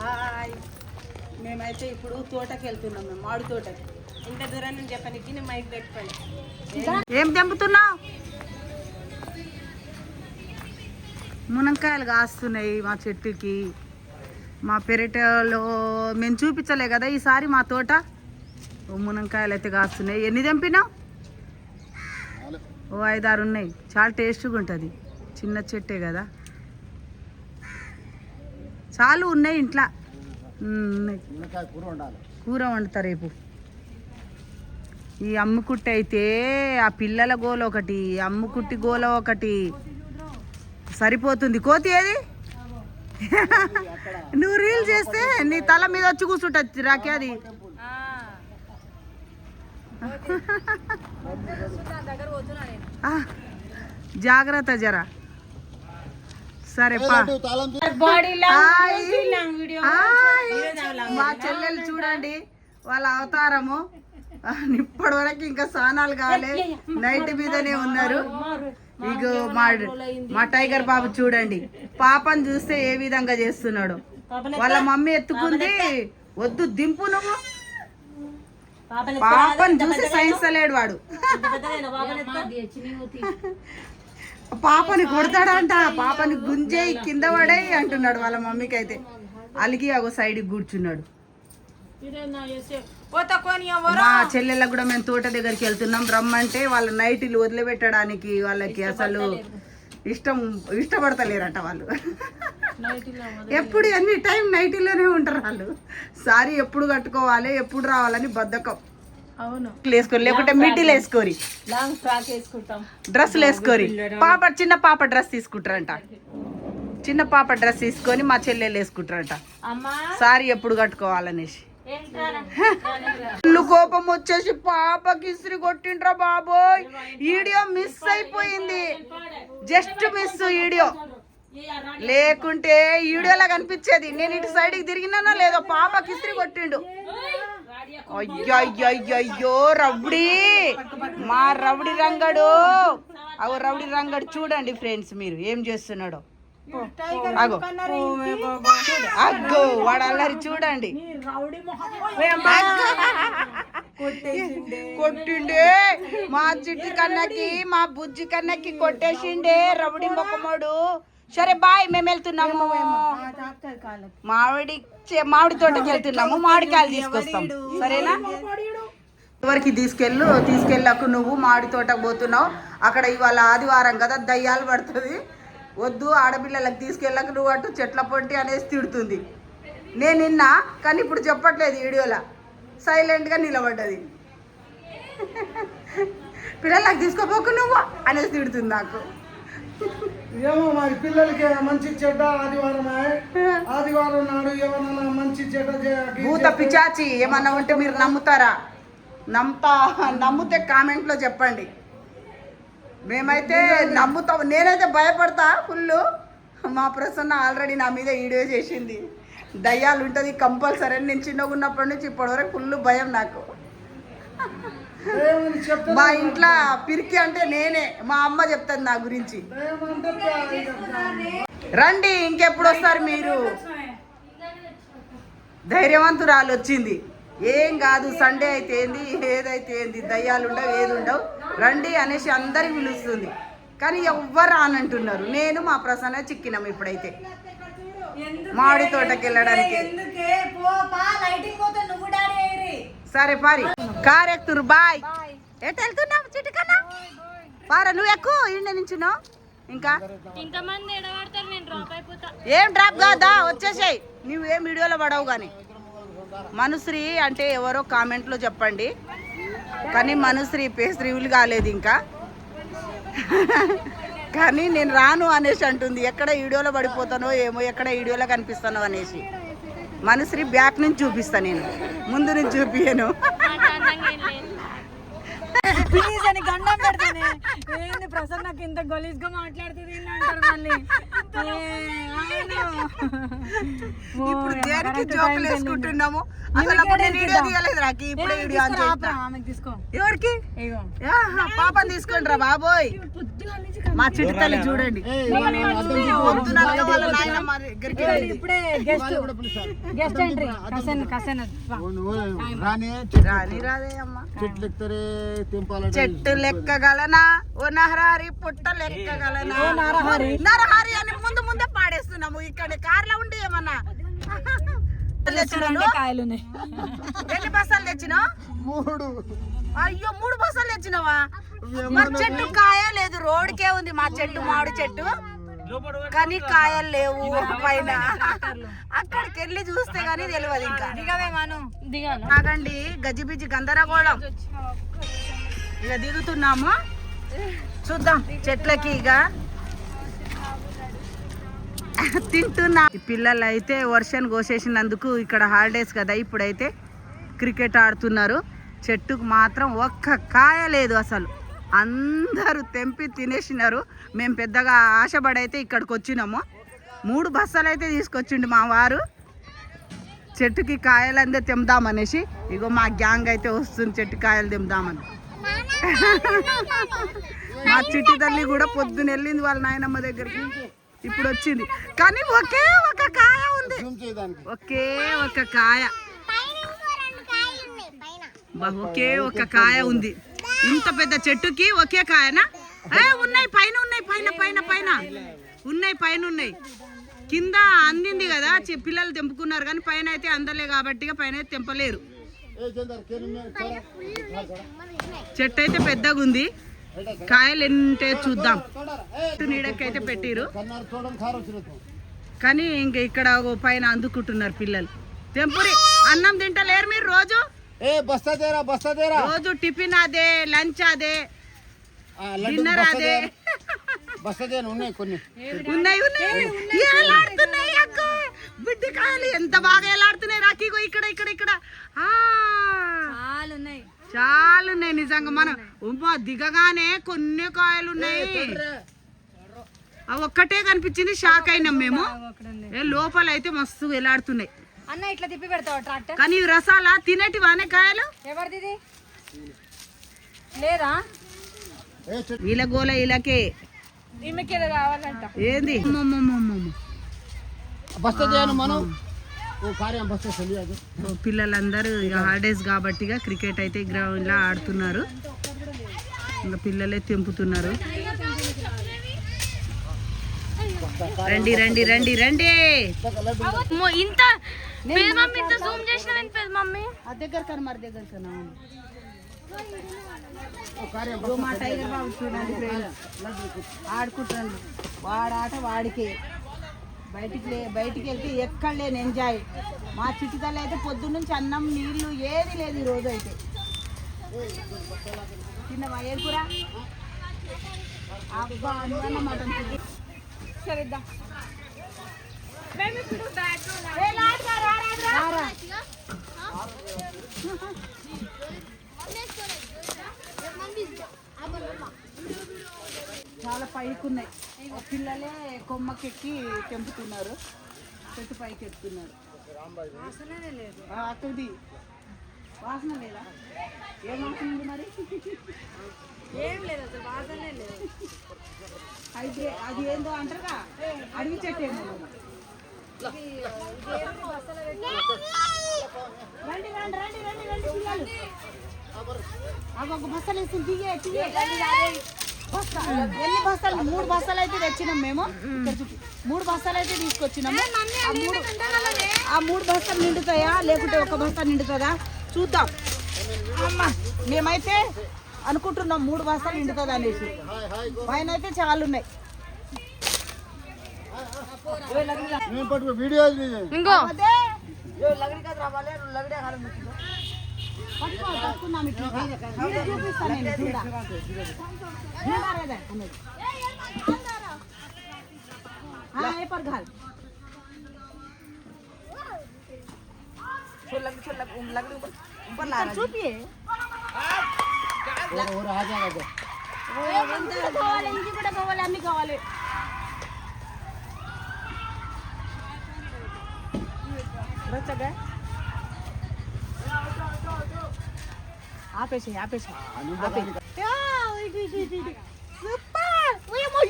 Hi, మేమైతే ఇప్పుడు తోటకి వెళ్తున్నాం. మేము మామిడి తోటకి. ఇంత దూరం నుంచి చెప్పనికి నేను మైక్ పెట్టుకోండి. ఏం తెంపుతున్నావు? మునక్కాయలు కాస్తున్నాయి మా చెట్టుకి. మా పెరటలో మేము చూపించలే కదా ఈసారి మా తోట. మునక్కాయలు అయితే కాస్తున్నాయి. ఎన్ని తెంపినావు? ఓ 5-6 ఉన్నాయి. చాలా టేస్ట్గా ఉంటుంది. చిన్న చెట్టే కదా, చాలు ఉన్నాయి ఇంట్లో. కూర వండుతా రేపు. ఈ అమ్ముకుట్టి అయితే ఆ పిల్లల గోల ఒకటి, అమ్ముకుట్టి గోల ఒకటి సరిపోతుంది. కోతి ఏది? నువ్వు రీల్ చేస్తే నీ తల మీద వచ్చి కూర్చుంటుంది రాకే. అది జాగ్రత్త జరా. సరే మా చెల్లెలు చూడండి వాళ్ళ అవతారము. ఇప్పటి వరకు ఇంకా స్నానాలు కాలే, నైట్ మీదనే ఉన్నారు. ఇగో మా టైగర్ బాబు చూడండి, పాపను చూస్తే ఏ విధంగా చేస్తున్నాడు. వాళ్ళ మమ్మీ ఎత్తుకుంది, వద్దు దింపు నువ్వు. పాపను చూసి సైన్స్ లేడు వాడు. పాపని కొడతాడంట, పాపని గుంజేయి కింద పడేయి అంటున్నాడు వాళ్ళ మమ్మీకి. అయితే అలిగి అగో సైడ్కి కూర్చున్నాడు. మా చెల్లెళ్ళకు కూడా మేము తోట దగ్గరికి వెళ్తున్నాం. రమ్మంటే వాళ్ళ నైటీలు వదిలిపెట్టడానికి వాళ్ళకి అసలు ఇష్టపడతలేరట వాళ్ళు. ఎప్పుడు ఎన్ని టైం నైటీలోనే ఉంటారు వాళ్ళు. సారీ ఎప్పుడు కట్టుకోవాలి, ఎప్పుడు రావాలని బద్ధకం. వేసుకోరు, లేకుంటే మిడ్డీలు వేసుకోరి, లాంగ్ ఫ్రాక్ వేసుకుంటాం, డ్రెస్సులు వేసుకోరి. చిన్న పాప డ్రెస్ తీసుకుంటారంట. చిన్న పాప డ్రెస్ తీసుకొని మా చెల్లెలు వేసుకుంటారంట. సారీ ఎప్పుడు కట్టుకోవాలనేసి. కోపం వచ్చేసి పాపకి ఇస్త్రీ కొట్టిండ్రా బాబోయ్. వీడియో మిస్ అయిపోయింది, జస్ట్ మిస్ వీడియో. లేకుంటే వీడియోలా కనిపించేది. నేను ఇటు సైడ్కి తిరిగినానో లేదో, పాపకి ఇస్త్రీ కొట్టిండు. అయ్యో రౌడీ, మా రౌడీ రంగడు. అగో రౌడీ రంగడు చూడండి ఫ్రెండ్స్, మీరు ఏం చేస్తున్నాడో. అగో అగ్గో వాడు అల్లరి చూడండి. కొట్టిండే మా చిట్టి కన్నకి, మా బుజ్జి కన్నకి కొట్టేసిండే రౌడీ మొక్కమోడు. సరే బాయ్, మేము వెళ్తున్నాము. మామిడి తోటకి వెళ్తున్నాము, మామిడికాయలు తీసుకొస్తాం. సరేనా? ఎవరికి తీసుకెళ్ళకు. నువ్వు మామిడి తోటకు పోతున్నావు. అక్కడ ఇవాళ ఆదివారం కదా, దయ్యాలు పడుతుంది. వద్దు, ఆడపిల్లలకు తీసుకెళ్ళకు నువ్వు అటు చెట్ల పొంటి అనేసి తిడుతుంది. నేను నిన్నా, కానీ ఇప్పుడు చెప్పట్లేదు వీడియోలో, సైలెంట్గా నిలబడ్డది. పిల్లలకు తీసుకోపోకు నువ్వు అనేసి తిడుతుంది నాకు. ఏమో మరి పిల్లలకి మంచి చెడ్డ ఆదివారం నాడు ఏమన్నా మంచి చెడ్డ భూత పిచాచి ఏమన్నా ఉంటే మీరు నమ్ముతారా? నమ్మితే కామెంట్లో చెప్పండి. మేమైతే నమ్ముతాం. నేనైతే భయపడతా ఫుల్. మా ప్రసన్న ఆల్రెడీ నా మీద వీడియో చేసింది. దయ్యాలు ఉంటుంది కంపల్సరీ. నేను చిన్నగా ఉన్నప్పటి నుంచి ఇప్పటివరకు ఫుల్ భయం నాకు. మా ఇంట్లో పిరికి అంటే నేనే. మా అమ్మ చెప్తుంది నా గురించి. రండి, ఇంకెప్పుడు వస్తారు మీరు? ధైర్యవంతురాలు వచ్చింది. ఏం కాదు, సండే అయితే ఏంది, ఏదైతే ఏంది, దయ్యాలు ఉండవు, ఏది ఉండవు, రండి అనేసి అందరికి పిలుస్తుంది. కానీ ఎవ్వరు రానంటున్నారు. నేను మా ప్రసన్న చిక్కినాం ఇప్పుడైతే మామిడి తోటకి వెళ్ళడానికి. సరే పారి, కార్ ఎక్కుతురు. బాయ్. ఎటు వెళ్తున్నావు చిటికన్నా? పారా, నువ్వు ఎక్కువ ఇండ నుంచున్నావు. ఇంకా ఏం డ్రాప్ కాదా, వచ్చేసాయి. నువ్వేం వీడియోలో పడవు. కానీ మనుశ్రీ అంటే ఎవరో కామెంట్లో చెప్పండి. కానీ మనుశ్రీ పేశ్రీవులు కాలేదు ఇంకా. కానీ నేను రాను అనేసి అంటుంది. ఎక్కడ వీడియోలో పడిపోతానో ఏమో, ఎక్కడ వీడియోలో కనిపిస్తానో అనేసి. మనుశ్రీ బ్యాక్ నుంచి చూపిస్తాను, నేను ముందు నుంచి చూపియను. ప్లీజ్ అని గండం పెడతానే. ఏంది ప్రసన్నకి ఇంత గలీజ్ గా మాట్లాడుతుంది అంటారు మళ్ళీ. ఇప్పుడు దేనికి జోకులు వేసుకుంటున్నాము అసలు అప్పుడు నేను వీడియో తీయలేదు రాకి ఇప్పుడు వీడియో ఆన్ చేస్తా ఆమెకు తీసుకో. ఎవరికి ఇగో పాపని తీసుకోండి రా బాబోయ్ మా చిట్టి తల్లి చూడండి పొద్దుననగా వాళ్ళ నాయనమ్మ దగ్గరికి వెళ్ళింది. ఇప్పుడే గెస్ట్ ఎంట్రీ కసన్ రాని రాదే అమ్మ చెట్టు లెక్కగలనా ఓ నరహరి పుట్ట లెక్కగలనా నరహరి అని ముందు ముందే పాడేస్తున్నాము ఇక్కడ కార్లో ఉండి ఏమన్నా కాయలు ఉన్నాయి. ఎన్ని బస్తాలు తెచ్చినావు? 3. అయ్యో 3 బస్తాలు తెచ్చినావా? మా చెట్టు కాయ లేదు రోడ్కే ఉంది మా చెట్టు మామిడి చెట్టు కానీ కాయలు లేవు పైన అక్కడికి వెళ్ళి చూస్తే గానీ తెలియదు ఇంకా నాకండి గజిబిజి గందరగోళం ఇక దిగుతున్నాము చూద్దాం చెట్లకి ఇక తింటున్నా. ఈ పిల్లలు అయితే వర్షం కోసేసినందుకు ఇక్కడ హాలిడేస్ కదా ఇప్పుడైతే క్రికెట్ ఆడుతున్నారు. చెట్టుకు మాత్రం ఒక్క కాయ లేదు అసలు అందరూ తెంపి తినేసినారు. మేము పెద్దగా ఆశపడైతే ఇక్కడికి వచ్చినాము. 3 బస్తాలు అయితే తీసుకొచ్చిండు మా వారు చెట్టుకి కాయలందే తెంపుదామనేసి. ఇగో మా గ్యాంగ్ అయితే వస్తుంది చెట్టు కాయలు తెంపుదామని. మా చిట్టి తల్లి కూడా పొద్దున వెళ్ళింది వాళ్ళ నాయనమ్మ దగ్గరికి ఇప్పుడు వచ్చింది కానీ ఒకే ఒక కాయ ఉంది ఒకే ఒక కాయ ఒకే ఒక కాయ ఉంది. ఇంత పెద్ద చెట్టుకి ఒకే కాయనా? ఉన్నాయి పైన ఉన్నాయి పైన పైన పైన ఉన్నాయి పైన ఉన్నాయి కింద అందింది కదా పిల్లలు తెంపుకున్నారు కానీ పైన అయితే అందలే కాబట్టి పైన అయితే తెంపలేరు. చెట్టు అయితే పెద్దగా ఉంది కాయలు ఎంటే చూద్దాం. చెట్టు నీడకైతే పెట్టిరు కానీ ఇంక ఇక్కడ పైన అందుకుంటున్నారు పిల్లలు. తెంపురి అన్నం తింటలేరు మీరు రోజు రోజు టిఫిన్ అదే లంచ్ అదే డిన్నర్ అదే ఉన్నాయి ఏలాడుతున్నాయి అక్క బిడ్డ కాయలు ఎంత బాగా ఏలాడుతున్నాయి రాకీ ఇక్కడ ఇక్కడ ఇక్కడ చాలా ఉన్నాయి నిజంగా. మనం దిగగానే కొన్ని కాయలు ఉన్నాయి ఒక్కటే కనిపించింది షాక్ అయినాం మేము. లోపల అయితే మస్తు వేలాడుతున్నాయి అన్న. ఇట్లా తిప్పి పెడతావా ట్రాక్టర్? కానీ ఇవి రసాలా తినేటివానే కాయలు ఎవరిది లేదా వీళ్ళ గోల వీళ్ళకే కావాలంట ఏంది పిల్లలందరూ ఇక హాలిడేస్ కాబట్టి క్రికెట్ అయితే గ్రౌండ్ లో ఆడుతున్నారు. ఇంకా పిల్లలే తెంపుతున్నారు. రండి రండి రండి రండి. ఇంత ఇంత జూమ్ చేసిన మమ్మీ దగ్గర కను మరి దగ్గర కను మా టైగర్ బాబు చూడండి ఆడుకుంటాను. వాడాట వాడికే బయటికి వెళ్తే ఎక్కడ లేని ఎంజాయ్. మా చిటితల్లి అయితే పొద్దున్న నుంచి అన్నం నీళ్లు ఏది లేదు ఈ రోజు అయితే. తిన్నవా ఏం కూర? అబ్బా అన్నమాట సరిద్దా చాలా పైకి ఉన్నాయి. పిల్లలే కొమ్మకెక్కి తెంపుతున్నారు. చెట్టు పైకి ఎక్కుతున్నారు. అక్కడిది వాసన లేదా? ఏం వాసన ఉంది మరి? ఏం లేదు అసలు వాసనే లేదు. అయితే అది ఏందో అంటారా అడవి చెట్టు ఏమో. రండి రండి రండి రండి రండి పిల్లలు. అవి ఒక బస్తాలు వేస్తుంది దిగే ఎన్ని బస్తాలు? 3 బస్తాలు అయితే తెచ్చినాం మేము. 3 బస్తాలు అయితే తీసుకొచ్చినాము. ఆ 3 బస్తాలు నిండుతాయా లేకుంటే ఒక బస్తా నిండుతుందా చూద్దాం. అమ్మ మేమైతే అనుకుంటున్నాం 3 బస్తాలు నిండుతుంది అనేసి. పైన అయితే చాలా ఉన్నాయి. చూపిస్తాను నేను पर घाल लग लग ऊपर ला रहा है। ఇది కూడా కావాలి, అన్ని కావాలి. ఆపేసి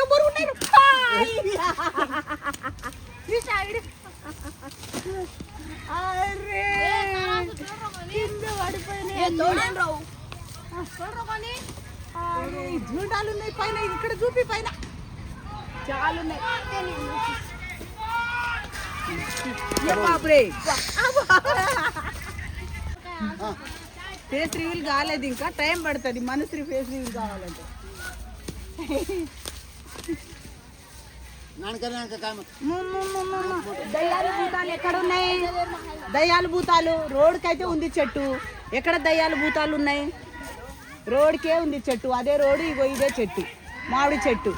ఎవరు ఉన్నారు జూటాలు ఉన్నాయి పైన, ఇక్కడ చూపి పైన చాలా ఉన్నాయి. ఫేస్ రివీల్ కాలేదు, ఇంకా టైం పడుతుంది. మనసు ఫేస్ రివీల్ కావాలంటే దయ్యాలు భూతాలు ఎక్కడ ఉన్నాయి? దయ్యాలు భూతాలు రోడ్కైతే ఉంది చెట్టు. ఎక్కడ దయ్యాలు భూతాలు ఉన్నాయి? రోడ్కే ఉంది చెట్టు. అదే రోడ్డు, ఇగో ఇదే చెట్టు, మామిడి చెట్టు.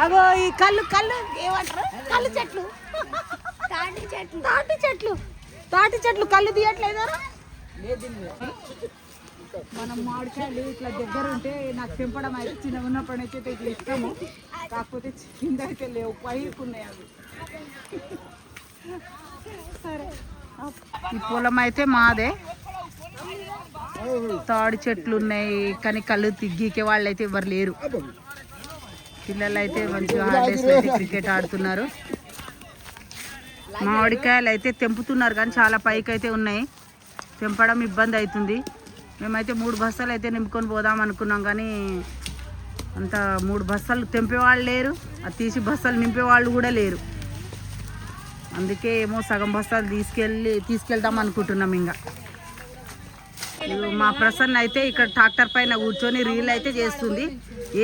అగో ఈ కళ్ళు ఏమంటారు? కళ్ళు చెట్లు, తాటి చెట్లు కళ్ళు తీయట్లేదా? మనం మామిడికాయలు ఇట్లా దగ్గర ఉంటే నాకు తెంపడం అయితే చిన్న ఉన్నప్పుడైతే ఇట్లా ఇష్టము. కాకపోతే కింద అయితే లేవు, పైకున్నాయి అవి. సరే, ఈ పొలం అయితే మాదే. తాడి చెట్లు ఉన్నాయి, కానీ కళ్ళు గీకే వాళ్ళు అయితే ఎవరు లేరు. పిల్లలు అయితే మంచిగా హాలిడేస్ అయితే క్రికెట్ ఆడుతున్నారు. మామిడికాయలు అయితే తెంపుతున్నారు, కానీ చాలా పైకి అయితే ఉన్నాయి. తెంపడం ఇబ్బంది అవుతుంది. మేమైతే 3 బస్తాలు అయితే నింపుకొని పోదాం అనుకున్నాం, కానీ అంత 3 బస్తాలు తెంపేవాళ్ళు లేరు, అది తీసి బస్తాలు నింపేవాళ్ళు కూడా లేరు. అందుకే ఏమో సగం బస్తాలు తీసుకెళ్దాం అనుకుంటున్నాం. ఇంకా మా ప్రసన్న అయితే ఇక్కడ ట్రాక్టర్ పైన కూర్చొని రీల్ అయితే చేస్తుంది.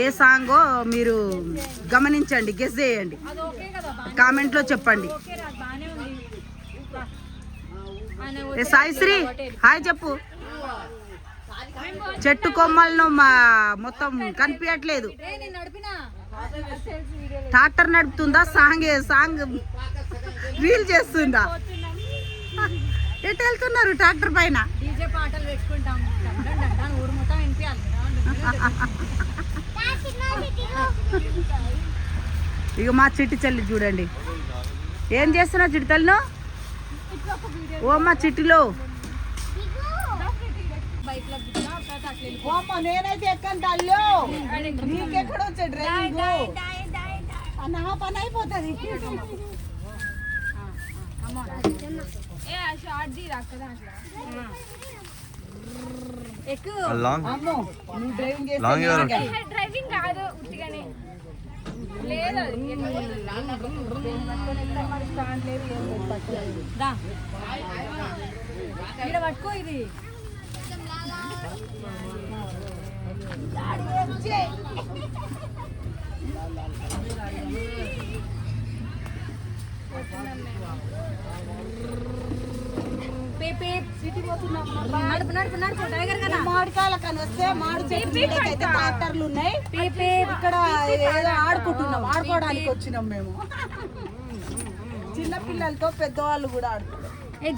ఏ సాంగో మీరు గమనించండి, గెస్ చేయండి, కామెంట్లో చెప్పండి. సాయిశ్రీ హాయ్ చెప్పు. చెట్టు కొమ్మలను మొత్తం కనిపించట్లేదు. ట్రాక్టర్ నడుపుతుందా? సాంగ్ రీల్ చేస్తుందా? ఎటు వెళ్తున్నారు ట్రాక్టర్ పైన? ఇక మా చిట్టి చెల్లి చూడండి ఏం చేస్తున్నావు. చిట్టి తల్లిను ఓ మా చిట్టిలో నేనైతే ఎక్కను తల్లు. నీకెక్కడ వచ్చా డ్రైవింగ్? నా పని అయిపోతుంది. అమ్మో నువ్వు డ్రైవింగ్ చేస్తే డ్రైవింగ్ కాదు, ఉట్టిగానే లేదు. పట్టుకో ఇది. మామిడికాయల కానీ వస్తే మామిడి చెట్టు అయితే ట్రాక్టర్లు ఉన్నాయి. ఇక్కడ ఏదో ఆడుకోవడానికి వచ్చినాం మేము. చిన్న పిల్లలతో పెద్దవాళ్ళు కూడా ఆడుతున్నారు.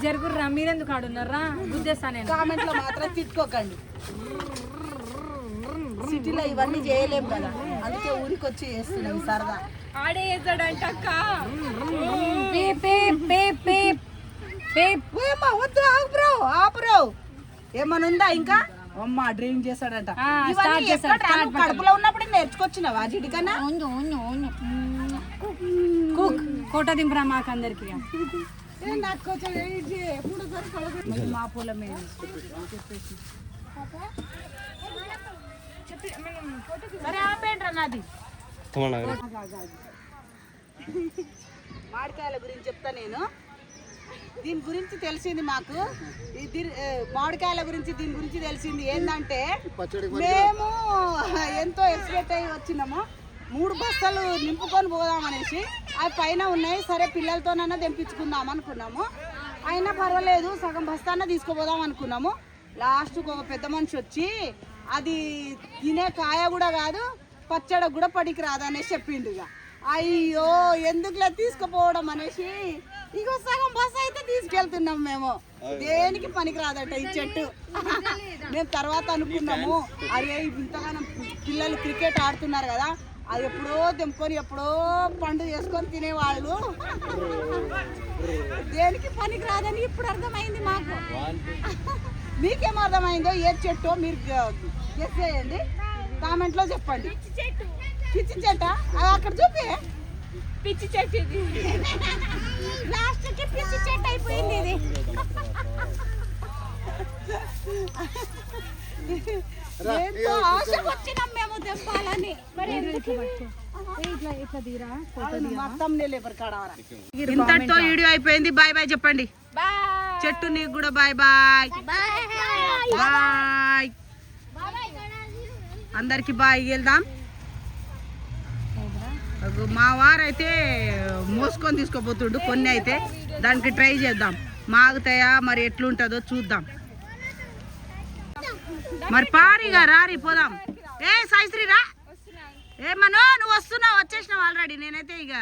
జరుగుర్రా, మీరెందుకు ఆడున్నారా? గుద్దేస్తా నేను. కామెంట్లో మాత్రం తిట్టుకోకండి. సిటీలో ఇవన్నీ చేయలేము కదా, అందుకే ఊరికి వచ్చి చేస్తున్నాం సరదా. ఆడేసాడంట వద్దు, ఆపురో. ఏమన్నా ఉందా ఇంకా? అమ్మ డ్రైవింగ్ చేస్తాడంట. కడుపులో ఉన్నప్పుడు నేర్చుకొచ్చినావా జిడికన్నా? కోట దింపరా మాకు అందరికి. మా పొలమే సరే ఆపేంట్రా నాది. మామిడికాయల గురించి చెప్తా నేను. దీని గురించి తెలిసింది మాకు, మామిడికాయల గురించి దీని గురించి తెలిసింది ఏంటంటే, మేము ఎంతో ఎక్స్పెక్ట్ అయ్యి వచ్చినాము. 3 బస్తాలు నింపుకొని పోదామనేసి. అవి పైన ఉన్నాయి, సరే పిల్లలతోనైనా తెంపించుకుందాం అనుకున్నాము. అయినా పర్వాలేదు, సగం బస్తాన తీసుకుపోదాం అనుకున్నాము. లాస్ట్కి ఒక పెద్ద మనిషి వచ్చి అది తినే కాయ కూడా కాదు, పచ్చడి కూడా పడికి రాదనేసి చెప్పిండు. ఇక అయ్యో ఎందుకులే తీసుకుపోవడం అనేసి ఇగో సగం బస్సు అయితే తీసుకెళ్తున్నాం మేము. దేనికి పనికి రాదట ఈ చెట్టు. మేము తర్వాత అనుకున్నాము అరే ఇంతగానో పిల్లలు క్రికెట్ ఆడుతున్నారు కదా, అది ఎప్పుడో తెంపుకొని ఎప్పుడో పండు చేసుకొని తినేవాళ్ళు, దేనికి పనికి రాదని ఇప్పుడు అర్థమైంది మాకు. మీకేం అర్థమైందో ఏ చెట్టో మీరు గెస్ చేయండి, కామెంట్లో చెప్పండి. పిచ్చి చెట్ట అది అక్కడ చూపి. పిచ్చి చెట్టు ఇది. లాస్ట్ కి పిచ్చి చెట్టు అయిపోయింది ఇది. ఎంతో ఆశకు వచ్చినాం మేము తెంపాలని. ఇంతటితో వీడియో అయిపోయింది. బాయ్ బాయ్ చెప్పండి. చెట్టు నీకు కూడా బాయ్ బాయ్. బాయ్ అందరికి బాయ్ వెళ్దాం. మా వారైతే మోసుకొని తీసుకోపోతుండు కొన్ని, అయితే దానికి ట్రై చేద్దాం మాగుతాయా మరి ఎట్లుంటుందో చూద్దాం. మరి పారిగా రారి పోదాం. ఏ సాయిశ్రీ రా. ఏ మనో నువ్వు వస్తున్నావు, వచ్చేసినావు ఆల్రెడీ. నేనైతే ఇక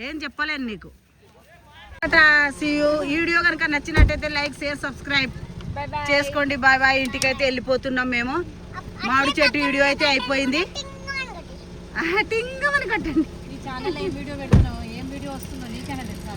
ఏం చెప్పలేను నీకు. ఈ వీడియో కనుక నచ్చినట్టయితే లైక్ షేర్ సబ్స్క్రైబ్ చేసుకోండి. Bye bye. ఇంటికైతే వెళ్ళిపోతున్నాం మేము. మామిడి చెట్టు వీడియో అయితే అయిపోయింది. టింగమని కట్టండి. ఈ ఛానల్ ఏం వీడియో పెడుతున్నావు, ఏం వీడియో వస్తుందో నీకైనా తెలుసా?